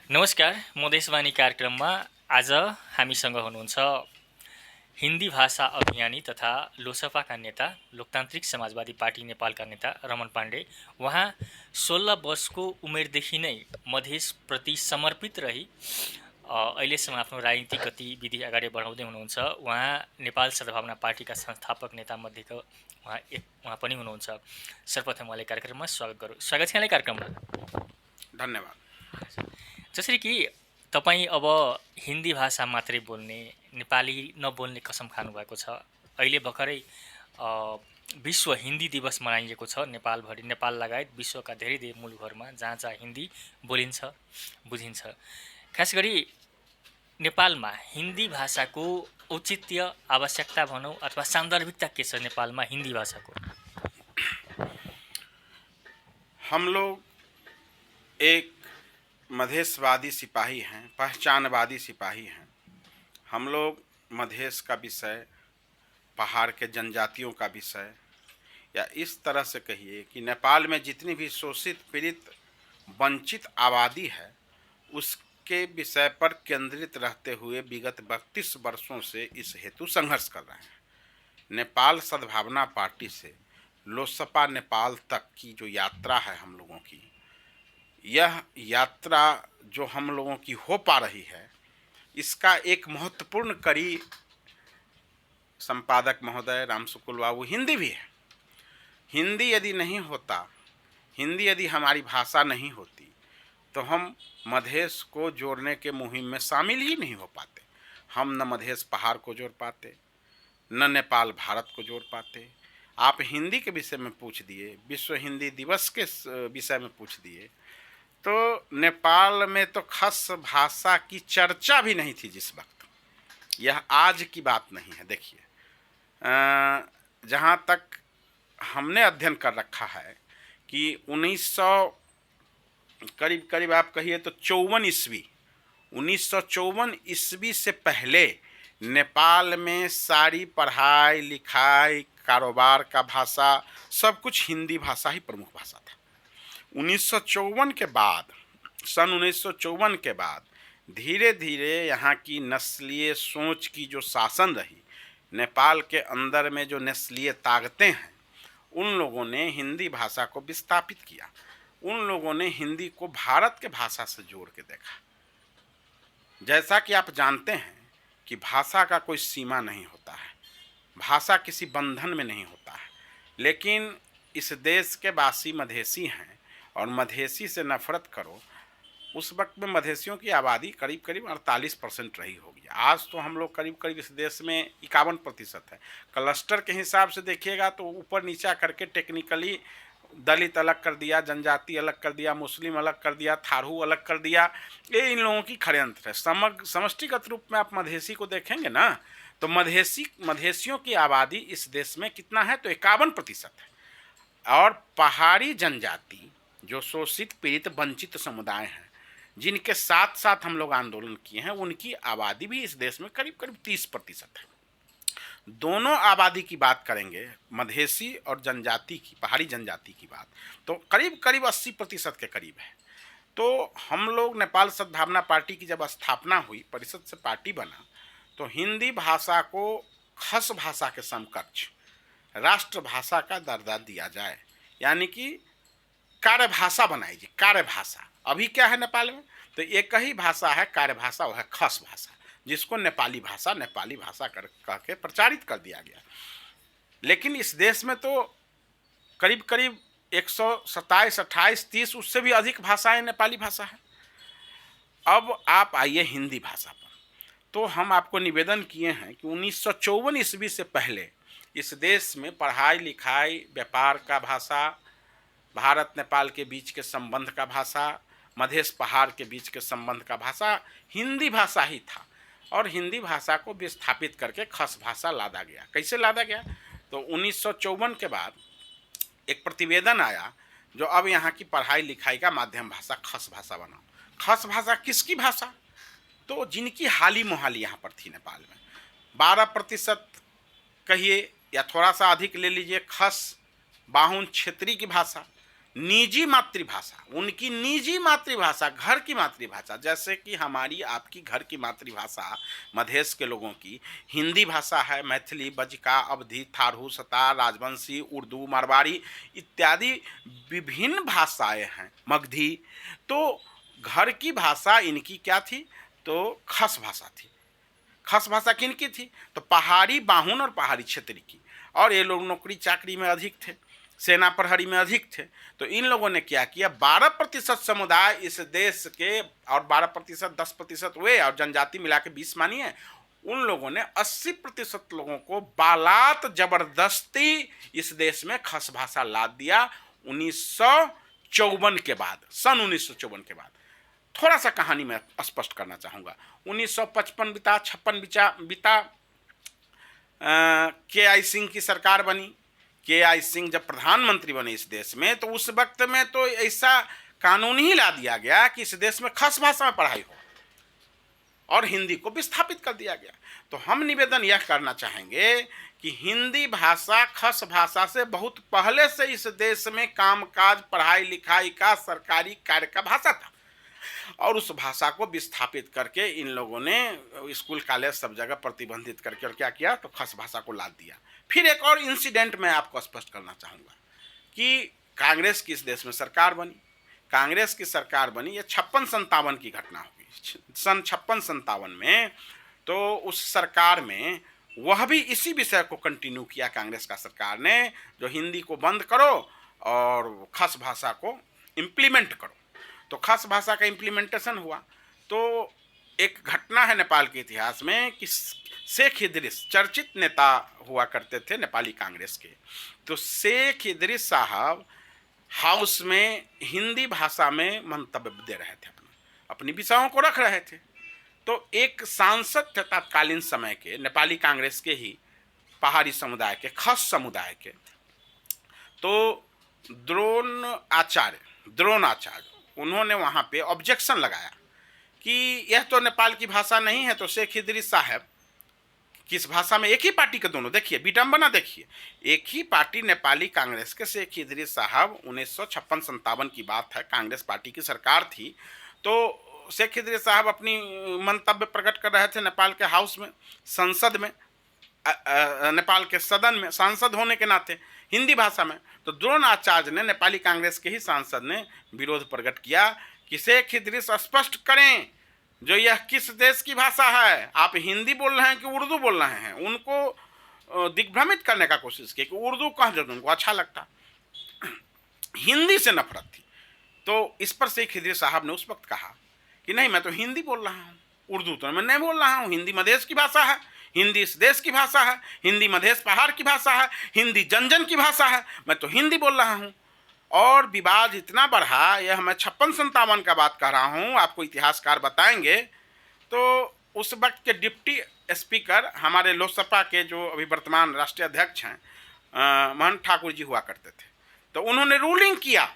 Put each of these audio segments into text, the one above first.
नमस्कार, म देशवाणी कार्यक्रममा आज हामीसँग हुनुहुन्छ हिन्दी भाषा अभियानी तथा लोसपाका नेता, लोकतान्त्रिक समाजवादी पार्टी नेपालका नेता रमन पाण्डे। उहाँ 16 वर्षको उमेरदेखि नै मधेसप्रति समर्पित रही अहिलेसम्म आफ्नो राजनीतिक गतिविधि अगाडि बढाउँदै हुनुहुन्छ। उहाँ नेपाल सद्भावना पार्टीका संस्थापक नेतामध्येको उहाँ पनि हुनुहुन्छ। सर्वप्रथम उहाँलाई कार्यक्रममा स्वागत छ यहाँलाई कार्यक्रममा। धन्यवाद। जसरी कि तपाईँ अब हिन्दी भाषा मात्रै बोल्ने, नेपाली नबोल्ने कसम खानुभएको छ। अहिले भर्खरै विश्व हिन्दी दिवस मनाइएको छ नेपालभरि, नेपाल लगायत विश्वका धेरै मुलुकहरूमा जहाँ जहाँ हिन्दी बोलिन्छ, बुझिन्छ। खास गरी नेपालमा हिन्दी भाषाको औचित्य, आवश्यकता भनौँ अथवा सान्दर्भिकता के छ नेपालमा हिन्दी भाषाको? हम लोग एक मधेशवादी सिपाही हैं, पहचानवादी सिपाही हैं। हम लोग मधेश का विषय, पहाड़ के जनजातियों का विषय, या इस तरह से कहिए कि नेपाल में जितनी भी शोषित, पीड़ित, वंचित आबादी है उसके विषय पर केंद्रित रहते हुए विगत 32 वर्षों से इस हेतु संघर्ष कर रहे हैं। नेपाल सद्भावना पार्टी से लोसपा नेपाल तक की जो यात्रा है हम लोगों की, यह यात्रा जो हम लोगों की हो पा रही है, इसका एक महत्वपूर्ण कड़ी संपादक महोदय रामसुकुल बाबू हिंदी भी है। हिंदी यदि नहीं होता, हिंदी यदि हमारी भाषा नहीं होती, तो हम मधेश को जोड़ने के मुहिम में शामिल ही नहीं हो पाते। हम न मधेश पहाड़ को जोड़ पाते, न नेपाल भारत को जोड़ पाते। आप हिंदी के विषय में पूछ दिए, विश्व हिंदी दिवस के विषय में पूछ दिए, तो नेपाल में तो खस भाषा की चर्चा भी नहीं थी जिस वक्त। यह आज की बात नहीं है। देखिए, जहाँ तक हमने अध्ययन कर रखा है कि 1900 करीब आप कहिए तो 54 ईस्वी, 1954 ईस्वी से पहले नेपाल में सारी पढ़ाई लिखाई, कारोबार का भाषा, सब कुछ हिंदी भाषा ही प्रमुख भाषा था। 1954 के बाद, सन 1954 के बाद धीरे धीरे यहाँ की नस्लीय सोच की जो शासन रही, नेपाल के अंदर में जो नस्लीय ताकतें हैं, उन लोगों ने हिंदी भाषा को विस्थापित किया। उन लोगों ने हिंदी को भारत के भाषा से जोड़ के देखा। जैसा कि आप जानते हैं कि भाषा का कोई सीमा नहीं होता है, भाषा किसी बंधन में नहीं होता है। लेकिन इस देश के वासी मधेसी हैं और मधेसी से नफरत करो। उस वक्त में मधेसियों की आबादी करीब 48% रही होगी। आज तो हम लोग करीब इस देश में 51% है। क्लस्टर के हिसाब से देखिएगा तो ऊपर नीचा करके टेक्निकली दलित अलग कर दिया, जनजाति अलग कर दिया, मुस्लिम अलग कर दिया, थारू अलग कर दिया। ये इन लोगों की षड्यंत्र है। समष्टिगत रूप में आप मधेसी को देखेंगे ना, तो मधेसियों की आबादी इस देश में कितना है, तो 51% है। और पहाड़ी जनजाति जो शोषित, पीड़ित, वंचित समुदाय हैं, जिनके साथ साथ हम लोग आंदोलन किए हैं, उनकी आबादी भी इस देश में करीब 30% है। दोनों आबादी की बात करेंगे, मधेसी और जनजाति की, पहाड़ी जनजाति की बात, तो करीब 80% के करीब है। तो हम लोग नेपाल सद्भावना पार्टी की जब स्थापना हुई, परिषद से पार्टी बना, तो हिंदी भाषा को खस भाषा के समकक्ष राष्ट्र भाषा का दर्जा दिया जाए, यानी कि कार्यभाषा बनाई जाए। कार्यभाषा अभी क्या है नेपाल में, तो एक ही भाषा है कार्यभाषा, वह है खस भाषा, जिसको नेपाली भाषा कह के प्रचारित कर दिया गया। लेकिन इस देश में तो करीब 127, 28, 30, उससे भी अधिक भाषाएं नेपाली भाषा है। अब आप आइए हिंदी भाषा पर, तो हम आपको निवेदन किए हैं कि 1954 ईस्वी से पहले इस देश में पढ़ाई लिखाई, व्यापार का भाषा, भारत नेपाल के बीच के संबंध का भाषा, मधेश पहाड़ के बीच के संबंध का भाषा हिंदी भाषा ही था। और हिंदी भाषा को विस्थापित करके खस भाषा लादा गया। कैसे लादा गया, तो 1954 के बाद एक प्रतिवेदन आया जो अब यहाँ की पढ़ाई लिखाई का माध्यम भाषा खस भाषा बनाओ। खस भाषा किसकी भाषा, तो जिनकी हाली मोहाली यहाँ पर थी नेपाल में, 12% कहिए या थोड़ा सा अधिक ले लीजिए, खस बाहुन क्षेत्री की भाषा, निजी मातृभाषा, उनकी निजी मातृभाषा, घर की मातृभाषा, जैसे कि हमारी आपकी घर की मातृभाषा मधेश के लोगों की हिंदी भाषा है, मैथिली, बज्जिका, अवधी, थारू, सतार, राजवंशी, उर्दू, मारवाड़ी इत्यादि विभिन्न भाषाएं हैं, मगधी। तो घर की भाषा इनकी क्या थी? तो खस भाषा थी। खस भाषा किनकी थी? तो पहाड़ी बाहुन और पहाड़ी क्षेत्री की। और ये लोग नौकरी चाकरी में अधिक थे, सेना प्रहरी में अधिक थे। तो इन लोगों ने क्या किया, 12% समुदाय इस देश के, और 12%, 10% वे और जनजाति मिला के 20 मानिए, उन लोगों ने 80% लोगों को बालात जबरदस्ती इस देश में खस भाषा लाद दिया 1954 के बाद, सन 1954 के बाद। थोड़ा सा कहानी मैं स्पष्ट करना चाहूँगा। 1955 बीता, 56 बीता, के.आई. सिंह की सरकार बनी। के.आई. सिंह जब प्रधानमंत्री बने इस देश में, तो उस वक्त में तो ऐसा कानून ही ला दिया गया कि इस देश में खस भाषा में पढ़ाई हो और हिंदी को विस्थापित कर दिया गया। तो हम निवेदन यह करना चाहेंगे कि हिंदी भाषा खस भाषा से बहुत पहले से इस देश में कामकाज, पढ़ाई लिखाई का, सरकारी कार्य का भाषा था, और उस भाषा को विस्थापित करके इन लोगों ने स्कूल कॉलेज सब जगह प्रतिबंधित करके और क्या किया, तो खस भाषा को लाद दिया। फिर एक और इंसिडेंट मैं आपको स्पष्ट करना चाहूँगा कि कांग्रेस की इस देश में सरकार बनी। कांग्रेस की सरकार बनी, ये 56-57 की घटना होगी, सन 56-57 में। तो उस सरकार में वह भी इसी विषय को कंटिन्यू किया कांग्रेस का सरकार ने, जो हिंदी को बंद करो और खस भाषा को इम्प्लीमेंट करो। तो खस भाषा का इम्प्लीमेंटेशन हुआ। तो एक घटना है नेपाल के इतिहास में कि शेख इदरीस चर्चित नेता हुआ करते थे नेपाली कांग्रेस के। तो शेख इदरीस साहब हाउस में हिंदी भाषा में मंतव्य दे रहे थे, अपनी विषयों को रख रहे थे। तो एक सांसद थे तत्कालीन समय के, नेपाली कांग्रेस के ही, पहाड़ी समुदाय के, खस समुदाय के, तो द्रोणाचार्य, उन्होंने वहाँ पे ऑब्जेक्शन लगाया कि यह तो नेपाल की भाषा नहीं है। तो शेख इदरीस साहब किस भाषा में, एक ही पार्टी के दोनों, देखिए विडंबना, देखिए एक ही पार्टी नेपाली कांग्रेस के शेख इदरीस साहब, 1956-57 की बात है, कांग्रेस पार्टी की सरकार थी। तो शेख इदरीस साहब अपनी मंतव्य प्रकट कर रहे थे नेपाल के हाउस में, संसद में, नेपाल के सदन में, सांसद होने के नाते हिंदी भाषा में। तो द्रोणाचार्य ने, नेपाली कांग्रेस के ही सांसद ने विरोध प्रकट किया कि शेख इदरीस स्पष्ट करें जो यह किस देश की भाषा है, आप हिंदी बोल रहे हैं कि उर्दू बोल रहे हैं। उनको दिग्भ्रमित करने का कोशिश की कि उर्दू कह जो, उनको अच्छा लगता, हिंदी से नफरत थी। तो इस पर शेख इदरीस साहब ने उस वक्त कहा कि नहीं, मैं तो हिंदी बोल रहा हूँ, उर्दू तो मैं नहीं बोल रहा हूँ, हिंदी मधेश की भाषा है, हिंदी इस देश की भाषा है, हिंदी मधेश पहाड़ की भाषा है, हिंदी जन जन की भाषा है, मैं तो हिंदी बोल रहा हूँ। और विवाद इतना बढ़ा, यह मैं 56-57 का बात कर रहा हूँ, आपको इतिहासकार बताएंगे। तो उस वक्त के डिप्टी स्पीकर हमारे लोकसभा के जो अभी वर्तमान राष्ट्रीय अध्यक्ष हैं महंत ठाकुर जी हुआ करते थे। तो उन्होंने रूलिंग किया,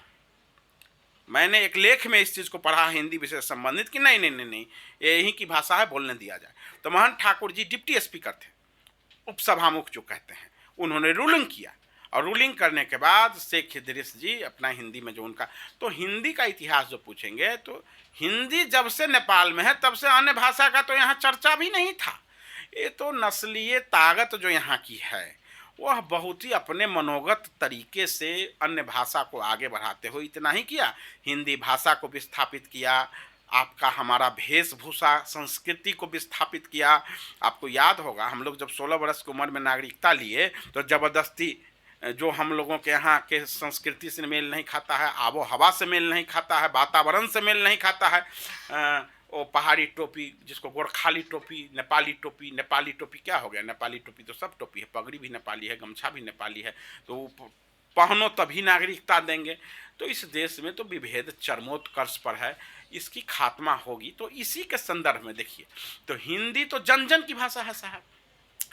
मैंने एक लेख में इस चीज़ को पढ़ा हिंदी विषय से संबंधित, कि नहीं नहीं नहीं नहीं, यही की भाषा है, बोलने दिया जाए। तो महंत ठाकुर जी डिप्टी स्पीकर थे, उपसभामुख जो कहते हैं, उन्होंने रूलिंग किया। और रूलिंग करने के बाद शेख इदरीस जी अपना हिंदी में जो उनका, तो हिंदी का इतिहास जो पूछेंगे तो हिंदी जब से नेपाल में है तब से अन्य भाषा का तो यहाँ चर्चा भी नहीं था। ये तो नस्लीय ताकत जो यहाँ की है वह बहुत ही अपने मनोगत तरीके से अन्य भाषा को आगे बढ़ाते हुए इतना ही किया, हिंदी भाषा को विस्थापित किया, आपका हमारा वेशभूषा संस्कृति को विस्थापित किया। आपको याद होगा हम लोग जब 16 वर्ष की उम्र में नागरिकता लिए तो ज़बरदस्ती जो हम लोगों के यहाँ के संस्कृति से मेल नहीं खाता है, आबो हवा से मेल नहीं खाता है, वातावरण से मेल नहीं खाता है, वो पहाड़ी टोपी जिसको गोरखाली टोपी, नेपाली टोपी क्या हो गया, नेपाली टोपी तो सब टोपी है, पगड़ी भी नेपाली है, गमछा भी नेपाली है, तो पहनो तभी नागरिकता देंगे। तो इस देश में तो विभेद चरमोत्कर्ष पर है, इसकी खात्मा होगी। तो इसी के संदर्भ में देखिए, तो हिंदी तो जन जन की भाषा है साहब,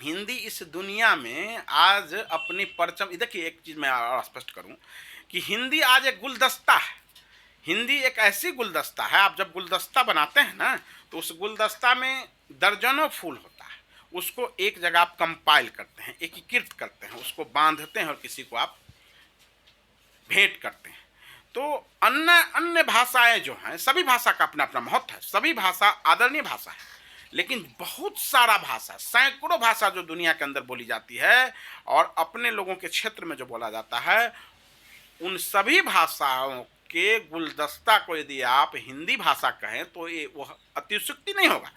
हिंदी इस दुनिया में आज अपनी परचम, देखिए एक चीज़ मैं और स्पष्ट करूं कि हिंदी आज एक गुलदस्ता है, हिंदी एक ऐसी गुलदस्ता है, आप जब गुलदस्ता बनाते हैं ना तो उस गुलदस्ता में दर्जनों फूल होता है, उसको एक जगह आप कंपाइल करते हैं, एकीकृत करते हैं, उसको बांधते हैं और किसी को आप भेंट करते हैं। तो अन्य अन्य भाषाएं जो हैं, सभी भाषा का अपना अपना महत्व है, सभी भाषा आदरणीय भाषा है, लेकिन बहुत सारा भाषा, सैकड़ों भाषा जो दुनिया के अंदर बोली जाती है और अपने लोगों के क्षेत्र में जो बोला जाता है, उन सभी भाषाओं के गुलदस्ता को यदि आप हिंदी भाषा कहें तो ये वह अतिशयोक्ति नहीं होगा।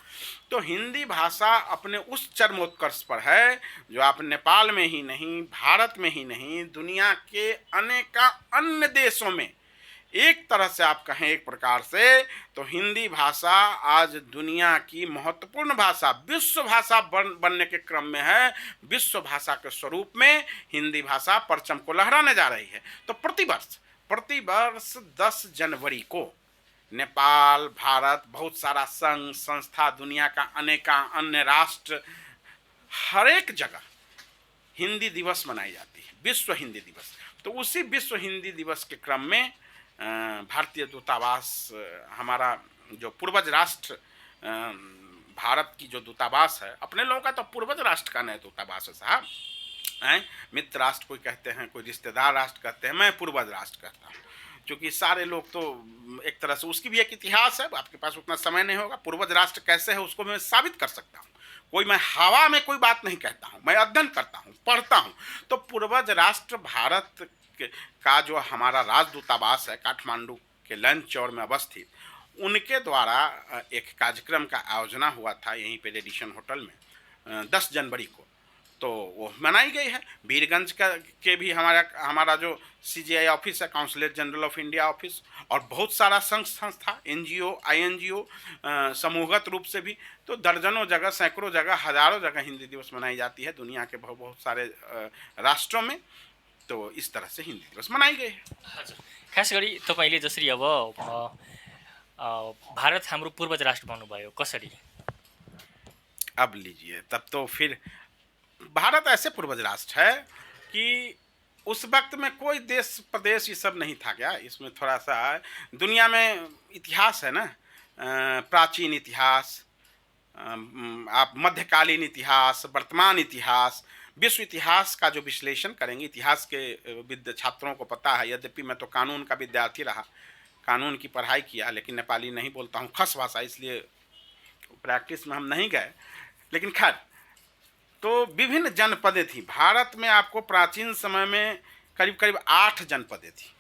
तो हिंदी भाषा अपने उस चरमोत्कर्ष पर है जो आप नेपाल में ही नहीं, भारत में ही नहीं, दुनिया के अनेका अन्य देशों में, एक तरह से आप कहें एक प्रकार से, तो हिंदी भाषा आज दुनिया की महत्वपूर्ण भाषा, विश्व भाषा बनने के क्रम में है। विश्व भाषा के स्वरूप में हिंदी भाषा परचम को लहराने जा रही है। तो प्रतिवर्ष 10 जनवरी को नेपाल, भारत, बहुत सारा संघ संस्था, दुनिया का अनेका अन्य राष्ट्र, हर एक जगह हिंदी दिवस मनाई जाती है, विश्व हिंदी दिवस। तो उसी विश्व हिंदी दिवस के क्रम में भारतीय दूतावास, हमारा जो पूर्वज राष्ट्र भारत की जो दूतावास है, अपने लोगों का तो पूर्वज राष्ट्र का नया दूतावास है साहब, मित्र राष्ट्र कोई कहते हैं, कोई रिश्तेदार राष्ट्र कहते हैं, मैं पूर्वज राष्ट्र कहता हूँ, क्योंकि सारे लोग तो एक तरह से, उसकी भी एक इतिहास है, आपके पास उतना समय नहीं होगा। पूर्वज राष्ट्र कैसे है उसको मैं साबित कर सकता हूँ, कोई मैं हवा में कोई बात नहीं कहता हूँ, मैं अध्ययन करता हूँ, पढ़ता हूँ। तो पूर्वज राष्ट्र भारत का जो हमारा राजदूतावास है काठमांडू के लंचौर में अवस्थित, उनके द्वारा एक कार्यक्रम का आयोजना हुआ था यहीं पे रेडिशन होटल में 10 जनवरी को, तो वो मनाई गई है। वीरगंज के भी हमारा जो CGI ऑफिस है, consulate general of India office, और बहुत सारा संघ संस्था, NGO INGO समूहगत रूप से भी, तो दर्जनों जगह, सैकड़ों जगह, हजारों जगह हिंदी दिवस मनाई जाती है दुनिया के बहुत सारे राष्ट्रों में। तो इस तरह से हिंदी दिवस मनाई गई है। हजुर, खास गरी तपाईँले जसरी अब भारत हाम्रो पूर्वज राष्ट्र भन्नुभयो, कसरी? अब लीजिए, तब तो फिर भारत ऐसे पूर्वज राष्ट्र है कि उस वक्त में कोई देश प्रदेश ये सब नहीं था क्या, इसमें थोड़ा सा दुनिया में इतिहास है ना, प्राचीन इतिहास, आप मध्यकालीन इतिहास, वर्तमान इतिहास, विश्व इतिहास का जो विश्लेषण करेंगे, इतिहास के छात्रों को पता है। यद्यपि मैं तो कानून का विद्यार्थी रहा, कानून की पढ़ाई किया, लेकिन नेपाली नहीं बोलता हूँ, खस भाषा, इसलिए प्रैक्टिस में हम नहीं गए। लेकिन खैर, तो विभिन्न जनपदें थी भारत में। आपको प्राचीन समय में करीब करीब 8 जनपदें थी,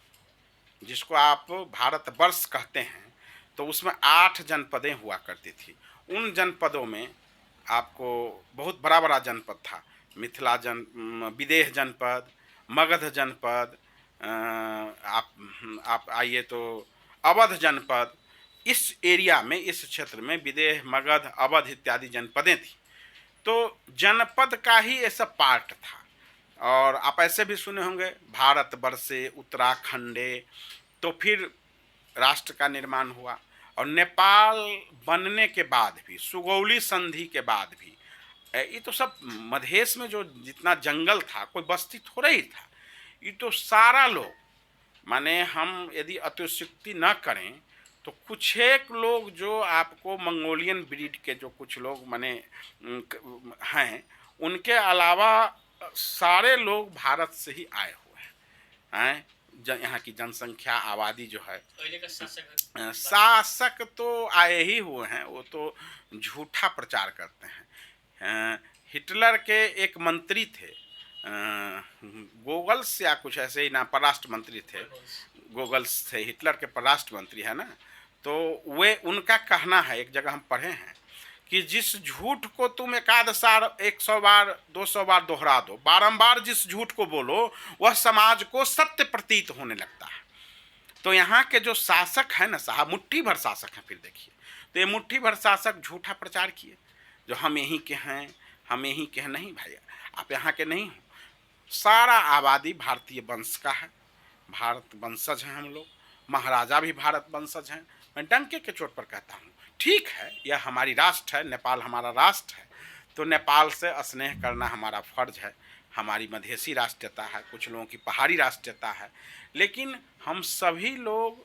जिसको आप भारतवर्ष कहते हैं। तो उसमें 8 जनपदें हुआ करती थी। उन जनपदों में आपको बहुत बड़ा बड़ा जनपद था, मिथिला विदेह जनपद, मगध जनपद, आप आइए तो अवध जनपद। इस एरिया में, इस क्षेत्र में विदेह, मगध, अवध इत्यादि जनपदें थी। तो जनपद का ही ऐसा पार्ट था। और आप ऐसे भी सुने होंगे, भारतवर्षे उत्तराखंडे। तो फिर राष्ट्र का निर्माण हुआ, और नेपाल बनने के बाद भी, सुगौली संधि के बाद भी, ये तो सब मधेश में जो जितना जंगल था, कोई बस्ती थोड़ा ही था, ये तो सारा लोग, माने हम यदि अतिशयोक्ति न करें तो कुछ एक लोग जो आपको मंगोलियन ब्रीड के जो कुछ लोग माने हैं, उनके अलावा सारे लोग भारत से ही आए हुए हैं। यहाँ की जनसंख्या, आबादी जो है, शासक तो आए ही हुए हैं, वो तो झूठा प्रचार करते हैं। हिटलर के एक मंत्री थे, गोगल्स या कुछ ऐसे ही नाम, परराष्ट्र मंत्री थे, गोगल्स थे, हिटलर के परराष्ट्र मंत्री है ना। तो वे, उनका कहना है, एक जगह हम पढ़े हैं, कि जिस झूठ को तुम एकाध सार 100 बार 200 बार दोहरा दो, बारंबार जिस झूठ को बोलो, वह समाज को सत्य प्रतीत होने लगता है। तो यहाँ के जो शासक है ना साहब, मुट्ठी भर शासक हैं। फिर देखिए, तो ये मुट्ठी भर शासक झूठा प्रचार किए, जो हम यहीं के हैं, हम यहीं के हैं। नहीं भाई, आप यहाँ के नहीं हो, सारा आबादी भारतीय वंश का है, भारत वंशज हैं हम लोग, महाराजा भी भारत वंशज हैं। मैं डंके के चोट पर कहता हूँ, ठीक है, यह हमारी राष्ट्र है, नेपाल हमारा राष्ट्र है, तो नेपाल से स्नेह करना हमारा फर्ज है। हमारी मधेसी राष्ट्रीयता है, कुछ लोगों की पहाड़ी राष्ट्रीयता है, लेकिन हम सभी लोग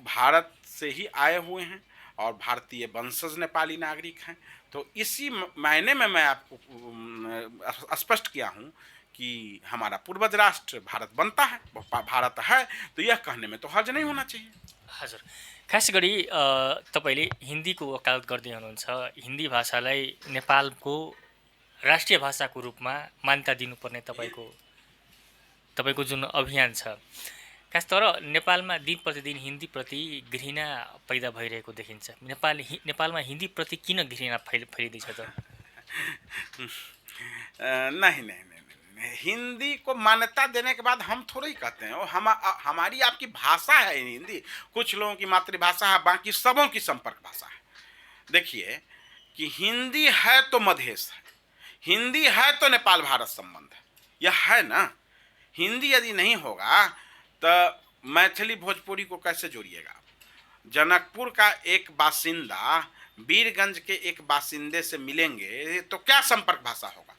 भारत से ही आए हुए हैं और भारतीय वंशज नेपाली नागरिक हैं। तो इसी मायने में मैं आपको स्पष्ट किया हूँ कि हमारा पूर्वज राष्ट्र भारत बनता है, भारत है, तो यह कहने में तो हर्ज नहीं होना चाहिए। हजुर, खास गरी तपाईँले हिन्दीको वकालत गर्दै हुनुहुन्छ। हिन्दी भाषालाई नेपालको राष्ट्रिय भाषाको रूपमा मान्यता दिनुपर्ने तपाईँको जुन अभियान छ, खास तर नेपालमा दिन प्रतिदिन हिन्दीप्रति घृणा पैदा भइरहेको देखिन्छ। नेपालमा हिन्दीप्रति किन घृणा फैलिँदैछ त? नहीं नहीं नहीं नहीं, हिंदी को मान्यता देने के बाद हम थोड़ा ही कहते हैं वो हमारी आपकी भाषा है हिंदी। कुछ लोगों की मातृभाषा है, बाकी सबों की संपर्क भाषा है। देखिए कि हिंदी है तो मधेश है, हिंदी है तो नेपाल भारत संबंध है, यह है ना। हिंदी यदि नहीं होगा तो मैथिली भोजपुरी को कैसे जोड़िएगा? जनकपुर का एक बासिंदा वीरगंज के एक बासिंदे से मिलेंगे तो क्या संपर्क भाषा होगा?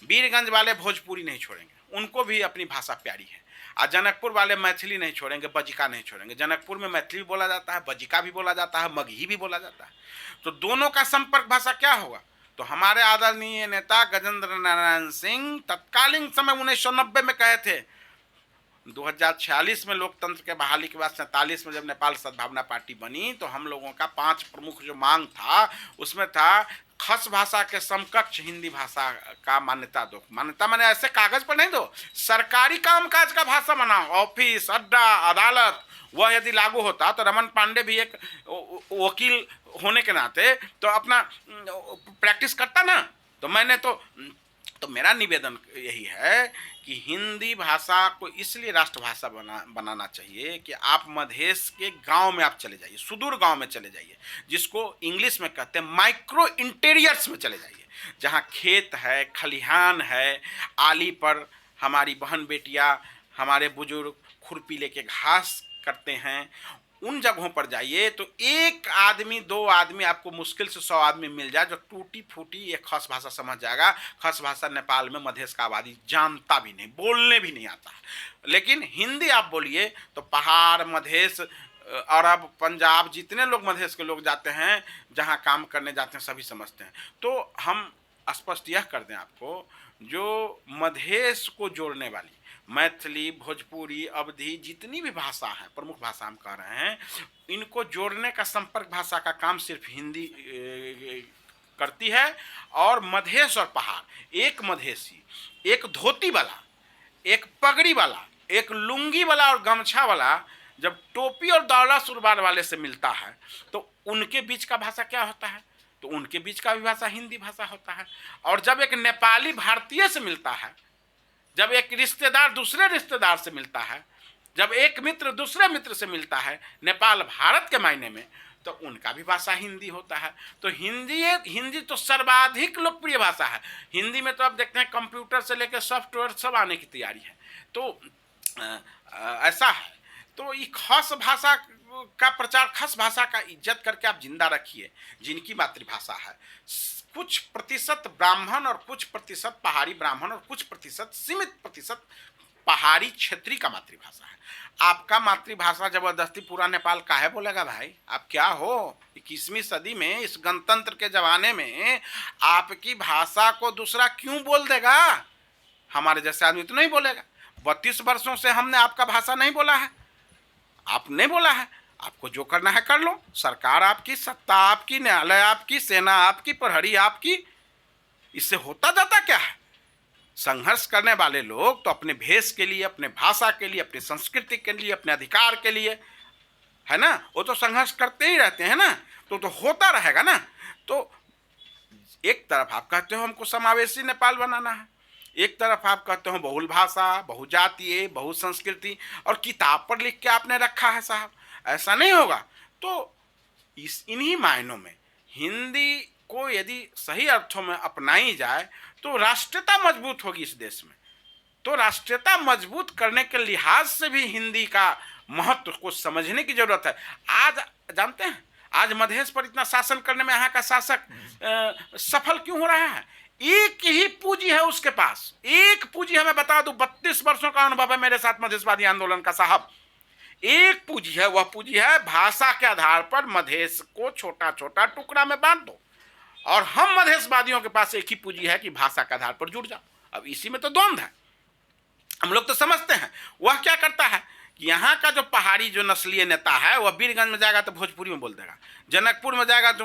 वीरगंज वाले भोजपुरी नहीं छोड़ेंगे, उनको भी अपनी भाषा प्यारी है। और जनकपुर वाले मैथिली नहीं छोड़ेंगे, बजिका नहीं छोड़ेंगे। जनकपुर में मैथिली भी बोला जाता है, बजिका भी बोला जाता है, मगही भी बोला जाता है। तो दोनों का संपर्क भाषा क्या होगा? तो हमारे आदरणीय नेता गजेंद्र नारायण सिंह तत्कालीन समय 1990 में कहे थे, 2046 में लोकतंत्र के बहाली के बाद 47 में जब नेपाल सद्भावना पार्टी बनी तो हम लोगों का 5 प्रमुख जो मांग था उसमें था खस भाषा के समकक्ष हिंदी भाषा का मान्यता दो। मान्यता माने ऐसे कागज पर नहीं दो, सरकारी कामकाज का भाषा बनाओ। ऑफिस, अड्डा, अदालत, वह यदि लागू होता तो रमन पांडे भी एक वकील होने के नाते तो अपना प्रैक्टिस करता ना। तो मैंने तो मेरा निवेदन यही है कि हिंदी भाषा को इसलिए राष्ट्रभाषा बनाना चाहिए कि आप मधेश के गांव में आप चले जाइए, सुदूर गांव में चले जाइए, जिसको इंग्लिश में कहते हैं माइक्रो इंटीरियर्स में चले जाइए, जहां खेत है, खलिहान है, आली पर हमारी बहन बेटियां, हमारे बुजुर्ग खुरपी लेके घास करते हैं। उन जगहों पर जाइए तो एक आदमी, 2 आदमी, आपको मुश्किल से 100 आदमी मिल जाए जो टूटी फूटी एक खस भाषा समझ जाएगा। खस भाषा नेपाल में मधेश का आबादी जानता भी नहीं, बोलने भी नहीं आता। लेकिन हिंदी आप बोलिए तो पहाड़, मधेश, अरब, पंजाब, जितने लोग मधेश के लोग जाते हैं, जहाँ काम करने जाते हैं, सभी समझते हैं। तो हम स्पष्ट यह कर दें आपको, जो मधेश को जोड़ने वाली मैथिली, भोजपुरी, अवधी, जितनी भी भाषा है, प्रमुख भाषा हम कह रहे हैं, इनको जोड़ने का संपर्क भाषा का काम सिर्फ हिंदी करती है। और मधेश और पहाड़, एक मधेसी, एक धोती वाला, एक पगड़ी वाला, एक लुंगी वाला और गमछा वाला जब टोपी और दौला सुरबाल वाले से मिलता है तो उनके बीच का भाषा क्या होता है? तो उनके बीच का भी भाषा हिंदी भाषा होता है। और जब एक नेपाली भारतीय से मिलता है, जब एक रिश्तेदार दूसरे रिश्तेदार से मिलता है, जब एक मित्र दूसरे मित्र से मिलता है नेपाल भारत के मायने में, तो उनका भी भाषा हिंदी होता है। तो हिंदी तो सर्वाधिक लोकप्रिय भाषा है। हिंदी में तो आप देखते हैं कंप्यूटर से लेकर सॉफ्टवेयर सब आने की तैयारी है। तो ऐसा है। तो ये खस भाषा का प्रचार, खस भाषा का इज्जत करके आप जिंदा रखिए, जिनकी मातृभाषा है। कुछ प्रतिशत ब्राह्मण और कुछ प्रतिशत पहाड़ी ब्राह्मण और कुछ प्रतिशत, सीमित प्रतिशत पहाड़ी क्षेत्रीय का मातृभाषा है। आपका मातृभाषा जबरदस्ती पूरा नेपाल काहे बोलेगा भाई? आप क्या हो? 21वीं सदी में, इस गणतंत्र के जमाने में आपकी भाषा को दूसरा क्यों बोल देगा? हमारे जैसे आदमी तो नहीं बोलेगा। 32 वर्षों से हमने आपका भाषा नहीं बोला है, आपने बोला है। आपको जो करना है कर लो। सरकार आपकी, सत्ता आपकी, न्यायालय आपकी, सेना आपकी, प्रहरी आपकी। इससे होता जाता क्या है? संघर्ष करने वाले लोग तो अपने भेष के लिए, अपने भाषा के लिए, अपनी संस्कृति के लिए, अपने अधिकार के लिए, है ना, वो तो संघर्ष करते ही रहते हैं ना। तो होता रहेगा ना। तो एक तरफ आप कहते हो हमको समावेशी नेपाल बनाना है, एक तरफ आप कहते हो बहुल भाषा, बहुजातीय, बहुसंस्कृति, और किताब पर लिख के आपने रखा है साहब। ऐसा नहीं होगा। तो इन्हीं मायनों में हिंदी को यदि सही अर्थों में अपनाई जाए तो राष्ट्रीयता मजबूत होगी इस देश में। तो राष्ट्रीयता मजबूत करने के लिहाज से भी हिंदी का महत्व को समझने की जरूरत है। आज जानते हैं, आज मधेश पर इतना शासन करने में यहाँ का शासक सफल क्यों हो रहा है? एक ही पूंजी है उसके पास, एक पूंजी है। मैं बता दूं, 32 वर्षों का अनुभव है मेरे साथ मधेशवादी आंदोलन का साहब। एक पूंजी है, वह पूंजी है भाषा के आधार पर मधेश को छोटा छोटा टुकड़ा में बांट दो। और हम मधेशवादियों के पास एक ही पूंजी है कि भाषा के आधार पर जुड़ जाओ। अब इसी में तो द्वंद्व है। हम लोग तो समझते हैं। वह क्या करता है कि यहाँ का जो पहाड़ी जो नस्लीय नेता है वह वीरगंज में जाएगा तो भोजपुरी में बोल देगा, जनकपुर में जाएगा तो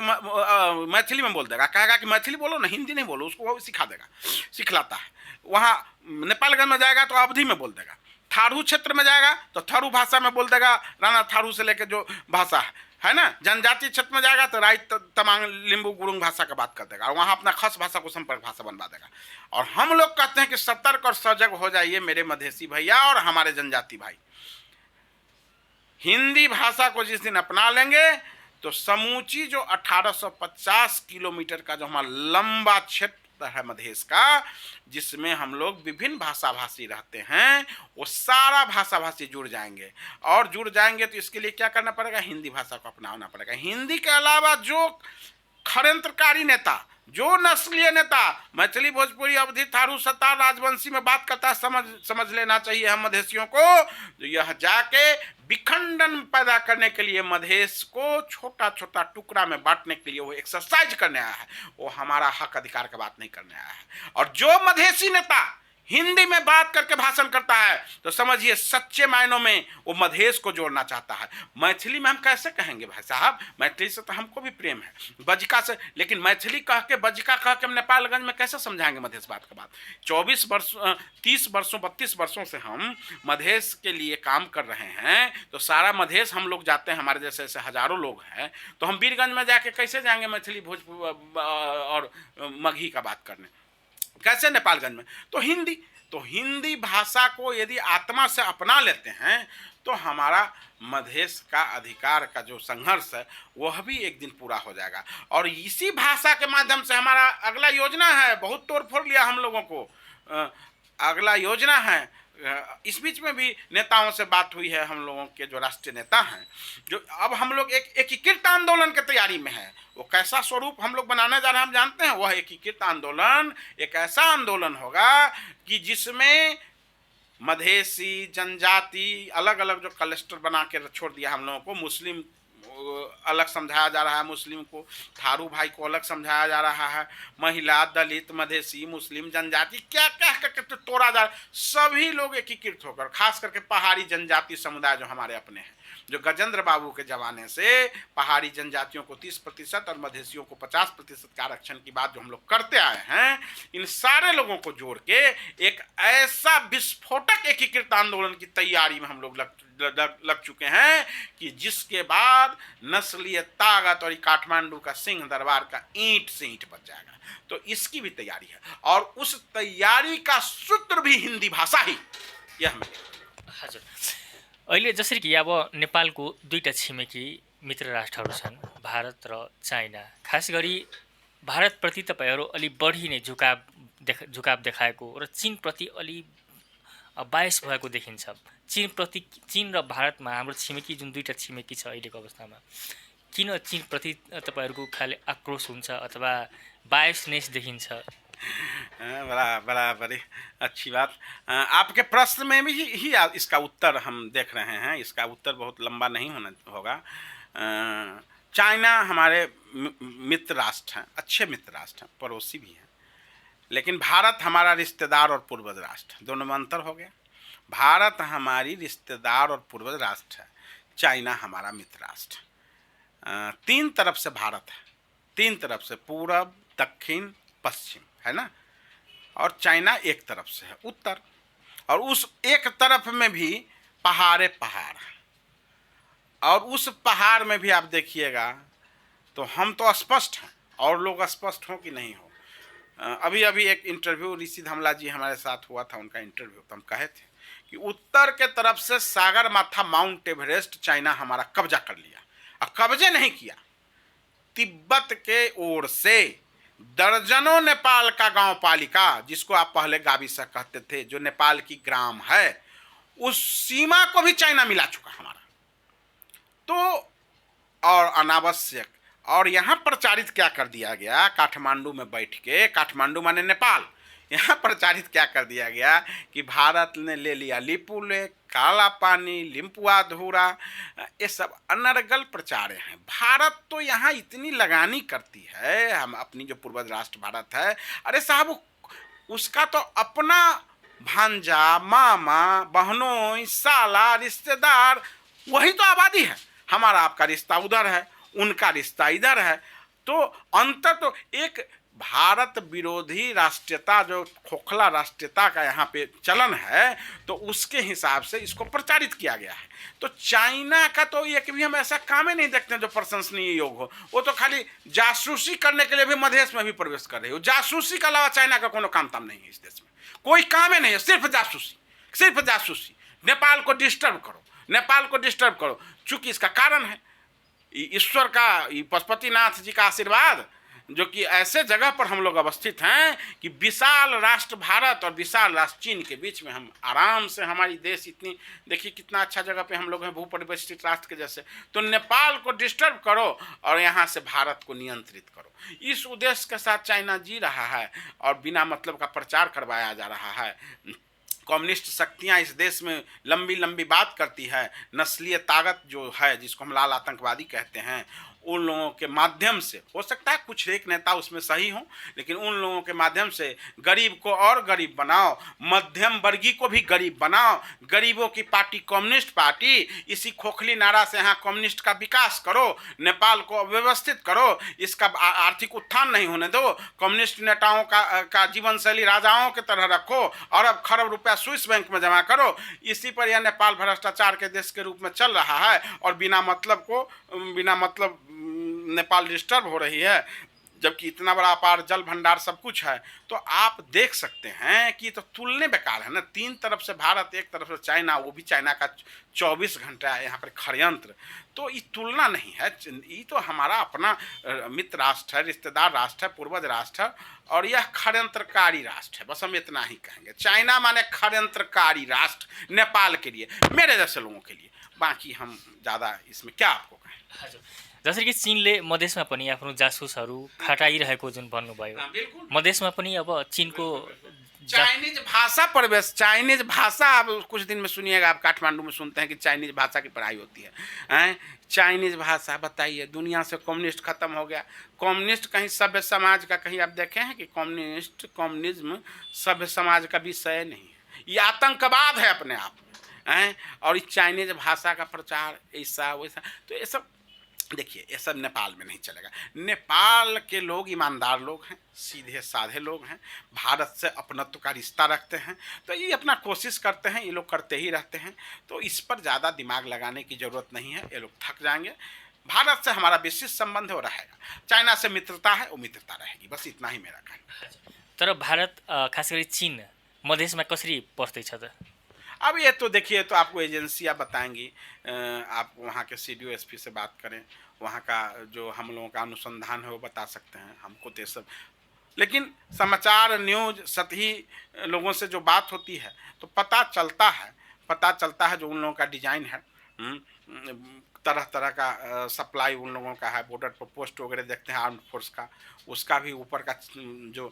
मैथिली में बोल देगा, कहेगा कि मैथिली बोलो ना, हिंदी नहीं बोलो, उसको वो सिखा देगा, सिखलाता है। वहाँ नेपालगंज में जाएगा तो अवधी में बोल देगा, थारू क्षेत्र में जाएगा तो थारू भाषा में बोल देगा, राणा थारू से लेकर जो भाषा है ना। जनजाति क्षेत्र में जाएगा तो राई तमांग लिंबू गुरुंग भाषा का बात कर देगा, और वहाँ अपना खस भाषा को संपर्क भाषा बनवा देगा। और हम लोग कहते हैं कि सतर्क और सजग हो जाइए मेरे मधेसी भैया और हमारे जनजाति भाई। हिंदी भाषा को जिस दिन अपना लेंगे तो समूची जो 1850 किलोमीटर का जो हमारा लंबा क्षेत्र है मधेश का, जिसमें हम लोग विभिन्न भाषा भाषी रहते हैं, वो सारा भाषा भाषी जुड़ जाएंगे। और जुड़ जाएंगे तो इसके लिए क्या करना पड़ेगा, हिंदी भाषा को अपनाना पड़ेगा। हिंदी के अलावा जो षड्यंत्रकारी नेता, जो नस्लीय नेता मैथिली भोजपुरी अवधी थारू सतार राजवंशी में बात करता है, समझ लेना चाहिए हम मधेसियों को, यह जाके विखंडन पैदा करने के लिए, मधेश को छोटा छोटा टुकड़ा में बांटने के लिए वो एक्सरसाइज करने आया है। वो हमारा हक अधिकार की बात नहीं करने आया है। और जो मधेसी नेता हिंदी में बात करके भाषण करता है तो समझिए सच्चे मायनों में वो मधेश को जोड़ना चाहता है। मैथिली में हम कैसे कहेंगे भाई साहब, मैथिली से तो हमको भी प्रेम है, बजका से, लेकिन मैथिली कह के बजका कह के हम नेपालगंज में कैसे समझाएंगे मधेश बात का बात। 24 वर्ष 30 वर्षों 32 वर्षों से हम मधेश के लिए काम कर रहे हैं, तो सारा मधेश हम लोग जाते हैं, हमारे जैसे ऐसे हजारों लोग हैं, तो हम वीरगंज में जाके कैसे जाएंगे मैथिली भोजपुरी और मगही का बात करने, कैसे नेपालगंज में। तो हिंदी भाषा को यदि आत्मा से अपना लेते हैं तो हमारा मधेश का अधिकार का जो संघर्ष है वह भी एक दिन पूरा हो जाएगा। और इसी भाषा के माध्यम से हमारा अगला योजना है, बहुत तोड़ फोड़ लिया हम लोगों को, अगला योजना है। इस बीच में भी नेताओं से बात हुई है, हम लोगों के जो राष्ट्रीय नेता हैं, जो अब हम लोग एक एकीकृत आंदोलन की तैयारी में है। वो कैसा स्वरूप हम लोग बनाने जा रहे हैं हम जानते हैं। वह एकीकृत आंदोलन एक ऐसा आंदोलन होगा कि जिसमें मधेसी जनजाति अलग अलग जो क्लस्टर बना के छोड़ दिया हम लोगों को, मुस्लिम अलग समझाया जा रहा है, मुस्लिम को, थारू भाई को अलग समझाया जा रहा है, महिला, दलित, मधेसी, मुस्लिम, जनजाति क्या क्या करके तो तोड़ा जा रहा है। सभी लोग एकीकृत होकर, खास करके पहाड़ी जनजाति समुदाय जो हमारे अपने हैं, जो गजेंद्र बाबू के जमाने से पहाड़ी जनजातियों को 30% और मधेसियों को 50% का आरक्षण की बात जो हम लोग करते आए हैं, इन सारे लोगों को जोड़ के एक ऐसा विस्फोटक एकीकृत आंदोलन की तैयारी में हम लोग लग चुके हैं कि जिसके बाद नस्लीय ताकत और काठमांडू का सिंह दरबार का ईंट से ईंट बच जाएगा। तो इसकी भी तैयारी है, और उस तैयारी का सूत्र भी हिंदी भाषा ही। यह हजुर, अहिले जसरी कि अब नेपालको दुईटा छिमेकी मित्र राष्ट्रहरू छन्, भारत र चाइना। खास गरी भारतप्रति तपाईँहरू अलि बढी नै झुकाव देखाएको र चीनप्रति अलि बायस भएको देखिन्छ। चीन र भारतमा हाम्रो छिमेकी जुन दुईटा छिमेकी छ अहिलेको अवस्थामा, किन चीनप्रति तपाईँहरूको खाले आक्रोश हुन्छ अथवा बायसनेस देखिन्छ? बड़ा बड़ी अच्छी बात। आपके प्रश्न में भी ही इसका उत्तर हम देख रहे हैं। इसका उत्तर बहुत लंबा नहीं होगा। चाइना हमारे मित्र राष्ट्र हैं, अच्छे मित्र राष्ट्र हैं, पड़ोसी भी हैं, लेकिन भारत हमारा रिश्तेदार और पूर्वज राष्ट्र, दोनों में अंतर हो गया। भारत हमारी रिश्तेदार और पूर्वज राष्ट्र है, चाइना हमारा मित्र राष्ट्र। तीन तरफ से भारत है, तीन तरफ से, पूरब, दक्षिण, पश्चिम, है ना। और चाइना एक तरफ से है, उत्तर। और उस एक तरफ में भी पहाड़ है, और उस पहाड़ में भी आप देखिएगा तो हम तो स्पष्ट हैं, और लोग स्पष्ट हो कि नहीं हो। अभी एक इंटरव्यू ऋषि धमला जी हमारे साथ हुआ था, उनका इंटरव्यू, तो हम कहे थे कि उत्तर के तरफ से सागर माथा माउंट एवरेस्ट चाइना हमारा कब्जा कर लिया। और कब्जे नहीं किया, तिब्बत के ओर से दर्जनों नेपाल का गांव पालिका, जिसको आप पहले गाविसा कहते थे, जो नेपाल की ग्राम है, उस सीमा को भी चाइना मिला चुका हमारा। तो और अनावश्यक, और यहाँ प्रचारित क्या कर दिया गया, काठमांडू में बैठ के, काठमांडू माने नेपाल, यहाँ प्रचारित क्या कर दिया गया कि भारत ने ले लिया लिपू लेक, काला पानी, लिम्पुआ धूरा, ये सब अनर्गल प्रचार हैं। भारत तो यहाँ इतनी लगानी करती है, हम अपनी जो पूर्वज राष्ट्र भारत है, अरे साहब उसका तो अपना भांजा, मामा, बहनों, साला, रिश्तेदार, वही तो आबादी है। हमारा आपका रिश्ता उधर है, उनका रिश्ता इधर है। तो अंतर तो एक भारत विरोधी राष्ट्रीयता, जो खोखला राष्ट्रीयता का यहाँ पे चलन है, तो उसके हिसाब से इसको प्रचारित किया गया है। तो चाइना का तो एक भी हम ऐसा काम ही नहीं देखते हैं जो प्रशंसनीय योग हो। वो तो खाली जासूसी करने के लिए भी मधेश में भी प्रवेश कर रही हो। जासूसी के अलावा चाइना का कोनो काम ताम नहीं है इस देश में, कोई काम ही नहीं है, सिर्फ जासूसी, सिर्फ जासूसी। नेपाल को डिस्टर्ब करो, नेपाल को डिस्टर्ब करो। चूंकि इसका कारण है ईश्वर का, पशुपतिनाथ जी का आशीर्वाद, जो कि ऐसे जगह पर हम लोग अवस्थित हैं कि विशाल राष्ट्र भारत और विशाल राष्ट्र चीन के बीच में हम आराम से, हमारी देश इतनी, देखिए कितना अच्छा जगह पे हम लोग हैं, भूपरिवेष्टित राष्ट्र के जैसे। तो नेपाल को डिस्टर्ब करो और यहाँ से भारत को नियंत्रित करो, इस उद्देश्य के साथ चाइना जी रहा है और बिना मतलब का प्रचार करवाया जा रहा है। कम्युनिस्ट शक्तियां इस देश में लंबी लंबी बात करती है, नस्लीय ताकत जो है, जिसको हम लाल आतंकवादी कहते हैं, उन लोगों के माध्यम से, हो सकता है कुछ एक नेता उसमें सही हो, लेकिन उन लोगों के माध्यम से गरीब को और गरीब बनाओ, मध्यम वर्गीय को भी गरीब बनाओ, गरीबों की पार्टी कम्युनिस्ट पार्टी, इसी खोखली नारा से यहाँ कम्युनिस्ट का विकास करो, नेपाल को व्यवस्थित करो, इसका आर्थिक उत्थान नहीं होने दो, कम्युनिस्ट नेताओं का जीवन शैली राजाओं की तरह रखो, अरब खरब रुपया स्विस बैंक में जमा करो। इसी पर यह नेपाल भ्रष्टाचार के देश के रूप में चल रहा है और बिना मतलब नेपाल डिस्टर्ब हो रही है, जबकि इतना बड़ा अपार जल भंडार सब कुछ है। तो आप देख सकते हैं कि तो तुलने बेकार है ना, तीन तरफ से भारत, एक तरफ से चाइना, वो भी चाइना का 24 घंटा है यहाँ पर षड्यंत्र। तो ये तुलना नहीं है, ये तो हमारा अपना मित्र राष्ट्र है, रिश्तेदार राष्ट्र है, पूर्वज राष्ट्र है, और यह षड्यंत्रकारी राष्ट्र है। बस हम इतना ही कहेंगे, चाइना माने षड्यंत्रकारी राष्ट्र नेपाल के लिए, मेरे जैसे लोगों के लिए। बाकी हम ज़्यादा इसमें क्या आपको कहें। हजुर, जसरी कि चीनले मधेसमा पनि आफ्नो जासुसहरू खटाइरहेको जुन भन्नुभयो, मधेसमा पनि अब चीनको चाइनीज भाषा प्रवेश, चाइनीज भाषा अब कुछ दिन में सुनिएगा, आप काठमांडू में सुनते हैं कि चाइनीज भाषा की पढ़ाई होती है। चाइनीज भाषा, बताइए, दुनिया से कम्युनिस्ट खत्म हो गया। कम्युनिस्ट कहीं सभ्य समाज का, कहीं आप देखे हैं कि कम्युनिज्म सभ्य समाज का विषय नहीं है, ये आतंकवाद है अपने आप में। और इस चाइनीज भाषा का प्रचार ऐसा वैसा, तो ये सब देखिए, ये सब नेपाल में नहीं चलेगा। नेपाल के लोग ईमानदार लोग हैं, सीधे साधे लोग हैं, भारत से अपनत्व का रिश्ता रखते हैं, तो ये अपना कोशिश करते हैं, ये लोग करते ही रहते हैं। तो इस पर ज़्यादा दिमाग लगाने की ज़रूरत नहीं है, ये लोग थक जाएंगे। भारत से हमारा विशिष्ट संबंध हो रहेगा, चाइना से मित्रता है, वो मित्रता रहेगी, बस इतना ही मेरा कहना है। तर भारत खास गरी चीन मधेसमा कसरी पर्दैछ त? अब ये तो देखिए, तो आपको एजेंसियाँ बताएंगी, आप वहाँ के CDO SP से बात करें, वहाँ का जो हम लोगों का अनुसंधान है वो बता सकते हैं हमको तो ये सब। लेकिन समाचार न्यूज़ सतही लोगों से जो बात होती है तो पता चलता है जो उन लोगों का डिजाइन है, तरह तरह का सप्लाई उन लोगों का है, बॉर्डर पर पोस्ट वगैरह देखते हैं आर्म्ड फोर्स का, उसका भी ऊपर का जो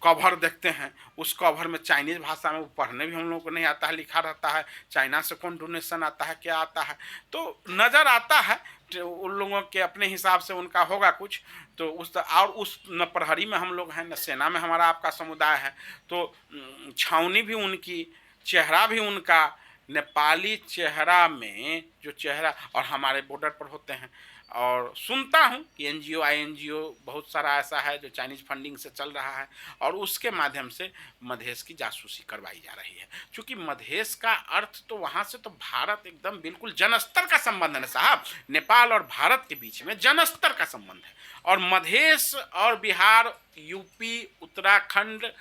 कवर देखते हैं, उस कवर में चाइनीज़ भाषा में, वो पढ़ने भी हम लोगों को नहीं आता है, लिखा रहता है, चाइना से कौन डोनेशन आता है, क्या आता है, तो नज़र आता है उन लोगों के अपने हिसाब से उनका होगा कुछ। तो उस न प्रहरी में हम लोग हैं, न सेना में हमारा आपका समुदाय है, तो छावनी भी उनकी, चेहरा भी उनका, नेपाली चेहरा में जो चेहरा, और हमारे बॉर्डर पर होते हैं। और सुनता हूँ कि NGO INGO बहुत सारा ऐसा है जो चाइनीज़ फंडिंग से चल रहा है और उसके माध्यम से मधेश की जासूसी करवाई जा रही है। क्योंकि मधेश का अर्थ तो वहाँ से तो भारत एकदम बिल्कुल जनस्तर का संबंध है साहब, नेपाल और भारत के बीच में जनस्तर का संबंध है। और मधेश और बिहार, UP, उत्तराखंड,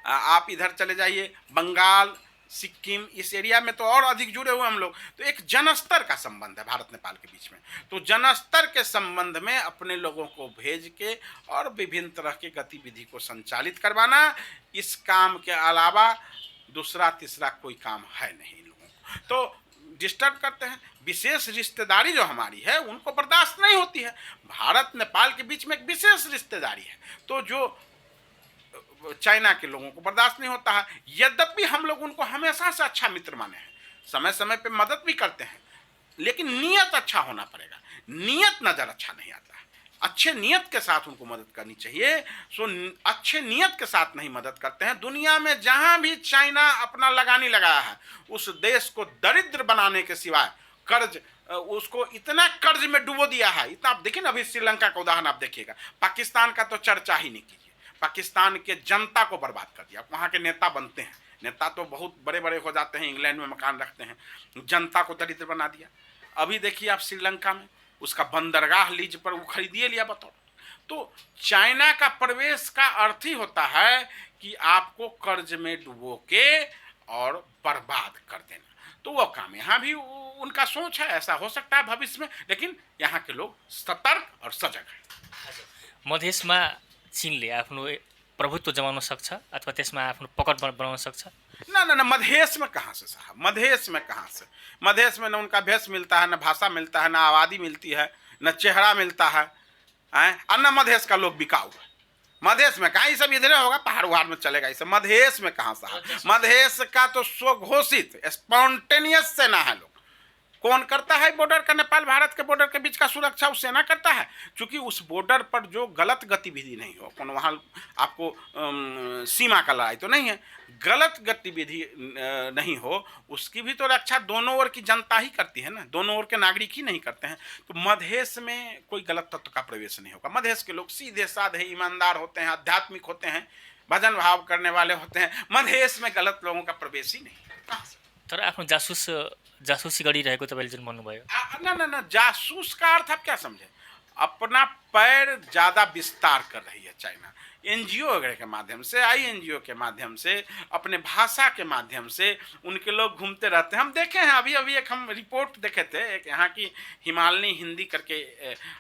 आप इधर चले जाइए, बंगाल, सिक्किम, इस एरिया में तो और अधिक जुड़े हुए हम लोग। तो एक जनस्तर का संबंध है भारत नेपाल के बीच में। तो जनस्तर के संबंध में अपने लोगों को भेज के और विभिन्न तरह की गतिविधि को संचालित करवाना, इस काम के अलावा दूसरा तीसरा कोई काम है नहीं इन लोगों को। तो डिस्टर्ब करते हैं। विशेष रिश्तेदारी जो हमारी है उनको बर्दाश्त नहीं होती है। भारत नेपाल के बीच में एक विशेष रिश्तेदारी है, तो जो चाइना के लोगों को बर्दाश्त नहीं होता है। यद्यपि हम लोग उनको हमेशा से अच्छा मित्र माने हैं, समय समय पे मदद भी करते हैं, लेकिन नीयत अच्छा होना पड़ेगा। नीयत नज़र अच्छा नहीं आता है। अच्छे नियत के साथ उनको मदद करनी चाहिए। सो अच्छे नियत के साथ नहीं मदद करते हैं। दुनिया में जहां भी चाइना अपना लगानी लगाया है, उस देश को दरिद्र बनाने के सिवाय कर्ज, उसको इतना कर्ज में डुबो दिया है। इतना आप देखिए ना, अभी श्रीलंका का उदाहरण आप देखिएगा, पाकिस्तान का तो चर्चा ही नहीं कीजिए। पाकिस्तान के जनता को बर्बाद कर दिया। वहाँ के नेता बनते हैं, नेता तो बहुत बड़े बड़े हो जाते हैं, इंग्लैंड में मकान रखते हैं, जनता को दरिद्र बना दिया। अभी देखिए आप श्रीलंका में उसका बंदरगाह लीज पर वो खरीदिए लिया, बताओ। तो चाइना का प्रवेश का अर्थ ही होता है कि आपको कर्ज में डुबो के और बर्बाद कर देना। तो वो काम यहाँ भी उनका सोच है, ऐसा हो सकता है भविष्य में, लेकिन यहाँ के लोग सतर्क और सजग हैं। मधेसमा चीनले आफ्नो प्रभुत्व जमाउन सक्छ अथवा त्यसमा आफ्नो पकड बनाउन सक्छ? ना ना ना, मधेश में कहाँ से साहब, मधेश में कहाँ से? मधेश में न उनका भेष मिलता है, न भाषा मिलता है, न आबादी मिलती है, न चेहरा मिलता है, और न मधेश का लोग बिकाऊ है। मधेश में कहाँ, ये सब इधर होगा, पहाड़ उहाड़ में चलेगा ये सब। मधेश में कहाँ साहब? मधेश का तो स्वघोषित स्पॉन्टेनियस सेना है। लोग कौन करता है बॉर्डर का, नेपाल भारत के बॉर्डर के बीच का सुरक्षा? उस सेना करता है। क्योंकि उस बॉर्डर पर जो गलत गतिविधि नहीं हो, कौन वहाँ आपको सीमा का लड़ाई तो नहीं है, गलत गतिविधि नहीं हो, उसकी भी तो रक्षा दोनों ओर की जनता ही करती है ना, दोनों ओर के नागरिक ही नहीं करते हैं। तो मधेश में कोई गलत तत्व का प्रवेश नहीं होगा। मधेश के लोग सीधे साधे ईमानदार होते हैं, आध्यात्मिक होते हैं, भजन भाव करने वाले होते हैं। मधेश में गलत लोगों का प्रवेश ही नहीं। तर आफ्नो जासुसी गरिरहेको तपाईँले जुन भन्नुभयो, ना ना ना, जासूस का अर्थ आप क्या समझे? अपना पैर ज्यादा विस्तार कर रही है चाइना, एनजीओ वगैरह के माध्यम से, आईएनजीओ के माध्यम से, अपने भाषा के माध्यम से उनके लोग घूमते रहते हैं। हम देखे हैं, अभी अभी एक हम रिपोर्ट देखे थे, एक यहाँ की हिमालनी हिंदी करके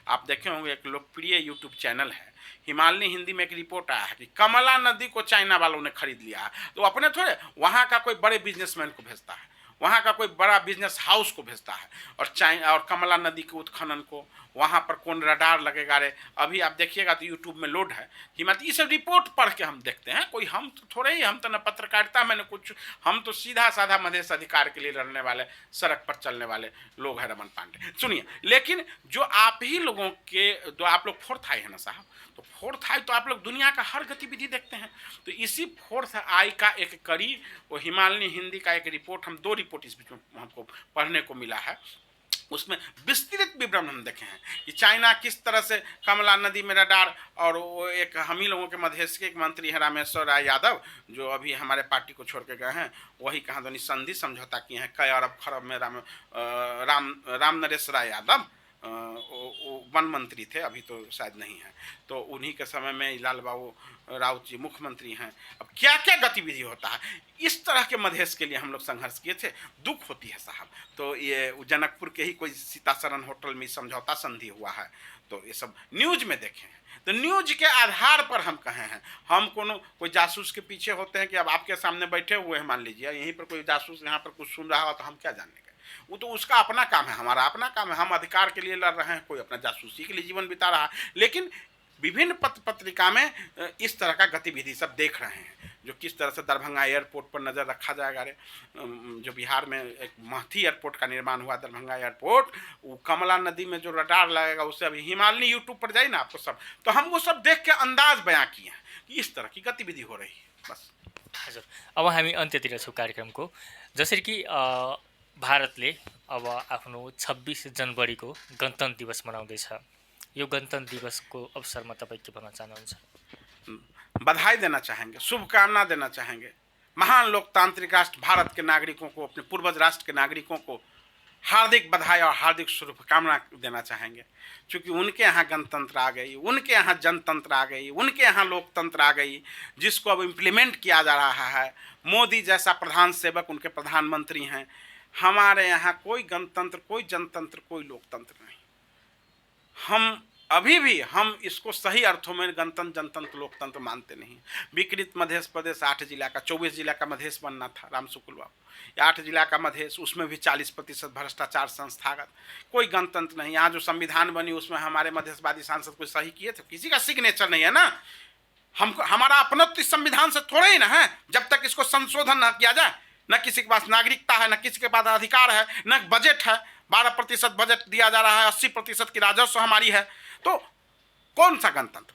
आप देखे होंगे, एक लोकप्रिय यूट्यूब चैनल है, हिमालनी हिंदी में एक रिपोर्ट आया है कि कमला नदी को चाइना वालों ने खरीद लिया है। तो अपने थोड़े, वहाँ का कोई बड़े बिजनेसमैन को भेजता है, वहाँ का कोई बड़ा बिजनेस हाउस को भेजता है, और कमला नदी के उत्खनन को वहाँ पर कौन रडार लगेगा रे? अभी आप देखिएगा तो यूट्यूब में लोड है कि मतलब ये सब रिपोर्ट पढ़ के हम देखते हैं। कोई हम तो थोड़े ही, हम तो न पत्रकारिता में न कुछ, हम तो सीधा साधा मधेश अधिकार के लिए लड़ने वाले, सड़क पर चलने वाले लोग हैं रमन पांडे। सुनिए, लेकिन जो आप ही लोगों के, जो आप लोग फोर्थ आई है ना साहब, तो फोर्थ आई तो आप लोग दुनिया का हर गतिविधि देखते हैं। तो इसी फोर्थ आई का एक कड़ी, वो हिमालनी हिंदी का एक रिपोर्ट, हम 2 रिपोर्ट इस बीच में हमको पढ़ने को मिला है, उसमें विस्तृत विवरण हम देखे हैं कि चाइना किस तरह से कमला नदी में रडार, और वो एक हम ही लोगों के मधेश के एक मंत्री हैं रामेश्वर राय यादव, जो अभी हमारे पार्टी को छोड़ के गए हैं, वही कहाँ तो संधि समझौता किए हैं कई अरब खरब में। राम नरेश राय यादव वो वन मंत्री थे, अभी तो शायद नहीं है, तो उन्हीं के समय में लाल बाबू राउत जी मुख्यमंत्री हैं। अब क्या क्या गतिविधि होता है, इस तरह के मधेश के लिए हम लोग संघर्ष किए थे। दुख होती है साहब। तो ये जनकपुर के ही कोई सीतासरन होटल में समझौता संधि हुआ है, तो ये सब न्यूज में देखे हैं। तो न्यूज के आधार पर हम कहे हैं, हम कोई जासूस के पीछे होते हैं कि अब आपके सामने बैठे हुए हैं, मान लीजिए यहीं पर कोई जासूस यहाँ पर कुछ सुन रहा हो तो हम क्या जानने गए? वो तो उसका अपना काम है, हमारा अपना काम है, हम अधिकार के लिए लड़ रहे हैं, कोई अपना जासूसी के लिए जीवन बिता रहा है। लेकिन विभिन्न पत्रिका में इस तरह का गतिविधि सब देख रहे हैं, जो किस तरह से दरभंगा एयरपोर्ट पर नज़र रखा जाएगा रे, जो बिहार में एक महथी एयरपोर्ट का निर्माण हुआ, दरभंगा एयरपोर्ट, वो कमला नदी में जो रडार लगेगा, उससे अभी हिमालनी यूट्यूब पर जाए ना आपको सब, तो हम वो सब देख के अंदाज बयां किए हैं कि इस तरह की गतिविधि हो रही है। बस हजुर, अब हामी अन्त्यतिर छौँ कार्यक्रमको। जसरी कि भारतले अब आफ्नो 26 जनवरीको गणतन्त्र दिवस मनाउँदैछ, यो गणतन्त्र दिवसको अवसरमा तपाईँ के भन्न चाहनुहुन्छ? बधाई देना चाहेंगे, शुभकामना देना चाहेंगे। महान लोकतांत्रिक राष्ट्र भारत के नागरिकों को, अपने पूर्वज राष्ट्र के नागरिकों को हार्दिक बधाई और हार्दिक शुभकामना देना चाहेंगे, क्योंकि उनके यहाँ गणतंत्र आ गई, उनके यहाँ जनतंत्र आ गई, उनके यहाँ लोकतंत्र आ गई, जिसको अब इम्प्लीमेंट किया जा रहा है। मोदी जैसा प्रधान सेवक उनके प्रधानमंत्री हैं। हमारे यहाँ कोई गणतंत्र, कोई जनतंत्र, कोई लोकतंत्र नहीं। हम अभी भी हम इसको सही अर्थों में गणतंत्र, जनतंत्र, लोकतंत्र मानते नहीं। विकृत मध्य प्रदेश 8 जिला का, 24 जिला का मधेश बनना था राम सुकुल बाबू, 8 जिला का मधेश, उसमें भी 40% भ्रष्टाचार संस्थागत, कोई गणतंत्र नहीं। यहाँ जो संविधान बनी उसमें हमारे मधेशवादी सांसद कोई सही किए थे? किसी का सिग्नेचर नहीं है ना। हमको हमारा अपनत्व इस संविधान से थोड़े ही ना है। जब तक इसको संशोधन न किया जाए, न किसी के पास नागरिकता है, न किसी के पास अधिकार है, न बजट है। 12% बजट दिया जा रहा है, 80% की राजस्व हमारी है। तो कौन सा गणतंत्र?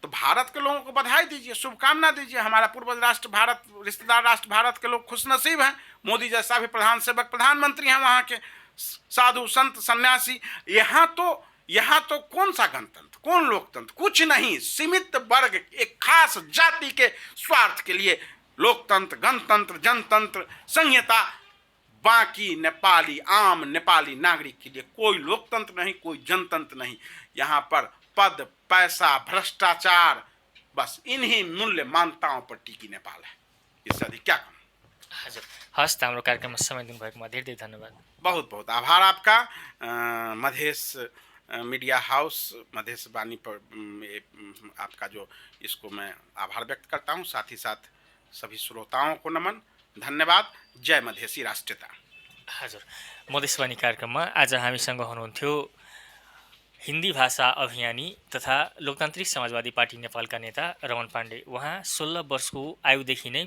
तो भारत के लोगों को बधाई दीजिए, शुभकामना दीजिए। हमारा पूर्वज राष्ट्र भारत, रिश्तेदार राष्ट्र भारत के लोग खुशनसीब हैं। मोदी जैसा भी प्रधान सेवक प्रधानमंत्री हैं वहाँ के, साधु संत सन्यासी। यहाँ तो कौन सा गणतंत्र, कौन लोकतंत्र? कुछ नहीं। सीमित वर्ग, एक खास जाति के स्वार्थ के लिए लोकतंत्र, गणतंत्र, जनतंत्र, संहिता। बाकी नेपाली, आम नेपाली नागरिक के लिए कोई लोकतंत्र नहीं, कोई जनतंत्र नहीं। यहाँ पर पद, पैसा, भ्रष्टाचार, बस इन्हीं मूल्य मान्यताओं पर टिकी नेपाल है। इससे अधिक क्या कहूँ? हजुर, हस् त हाम्रो कार्यक्रममा समय दिनुभएकोमा धेरै धेरै धन्यवाद। बहुत बहुत आभार आपका। मधेश मीडिया हाउस, मधेश वाणी पर आपका जो, इसको मैं आभार व्यक्त करता हूँ। साथ ही साथ सभी श्रोताओं को नमन, धन्यवाद। जय मधेसी राष्ट्रीयता। हजुर, मधेसवाणी कार्यक्रममा आज हामीसँग हुनुहुन्थ्यो हिन्दी भाषा अभियानी तथा लोकतान्त्रिक समाजवादी पार्टी नेपालका नेता रमन पाण्डे। उहाँ 16 वर्षको आयुदेखि नै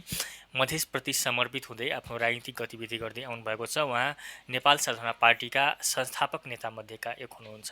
मधेसप्रति समर्पित हुँदै आफ्नो राजनीतिक गतिविधि गर्दै आउनुभएको छ। उहाँ नेपाल साधना पार्टीका संस्थापक नेतामध्येका एक हुनुहुन्छ।